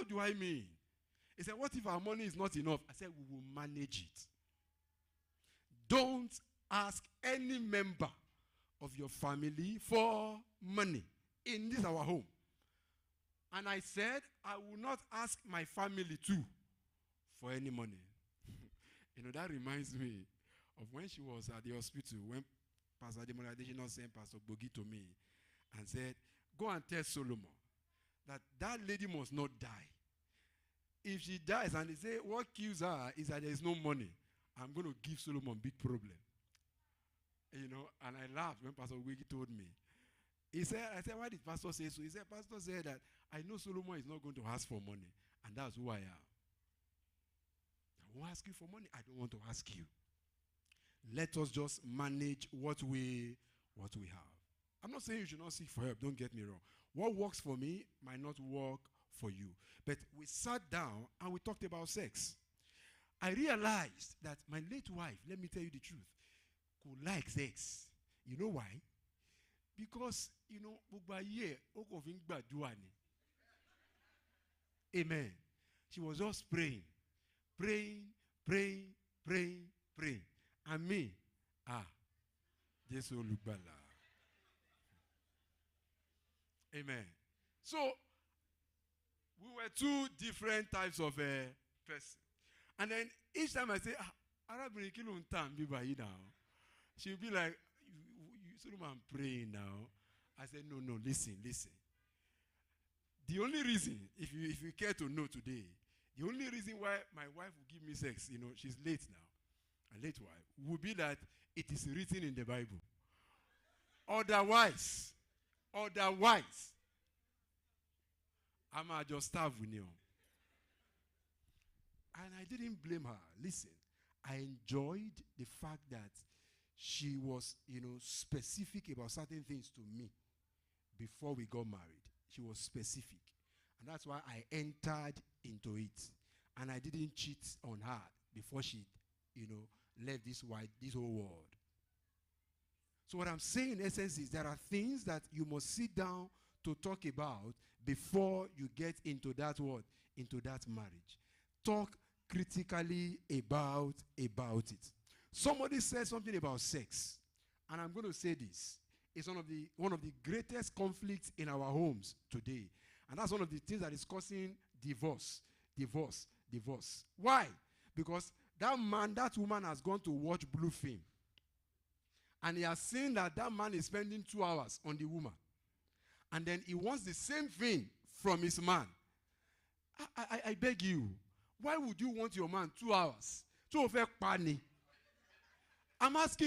what do I mean? He said, what if our money is not enough? I said, we will manage it. Don't ask any member of your family for money in this our home. And I said, I will not ask my family too for any money. That reminds me of when she was at the hospital, when Pastor Demonadation sent Pastor Bogi to me and said, go and tell Solomon that lady must not die. If she dies and they say what kills her is that there is no money, I'm going to give Solomon big problem. And I laughed when Pastor Wiggy told me. I said, why did Pastor say so? He said, Pastor said that I know Solomon is not going to ask for money, and that's who I am. I won't ask you for money. I don't want to ask you. Let us just manage what we have. I'm not saying you should not seek for help. Don't get me wrong. What works for me might not work for you. But we sat down and we talked about sex. I realized that my late wife, let me tell you the truth, could like sex. You know why? Because, amen. She was just praying. And me, this will look better. Amen. So, we were two different types of person. And then each time I say, she'll be like, I'm praying now. I said, no, listen. The only reason, if you care to know today, the only reason why my wife will give me sex, she's late now, a late wife, would be that it is written in the Bible. Otherwise, I'm just starve with you. And I didn't blame her. Listen, I enjoyed the fact that she was, specific about certain things to me before we got married. She was specific. And that's why I entered into it. And I didn't cheat on her before she, left this whole world. So what I'm saying in essence is there are things that you must sit down to talk about before you get into that word, into that marriage. Talk critically about it. Somebody said something about sex, and I'm going to say this. It's one of the greatest conflicts in our homes today. And that's one of the things that is causing divorce. Why? Because that woman has gone to watch blue film. And he has seen that man is spending 2 hours on the woman. And then he wants the same thing from his man. I beg you, why would you want your man 2 hours? I'm asking you.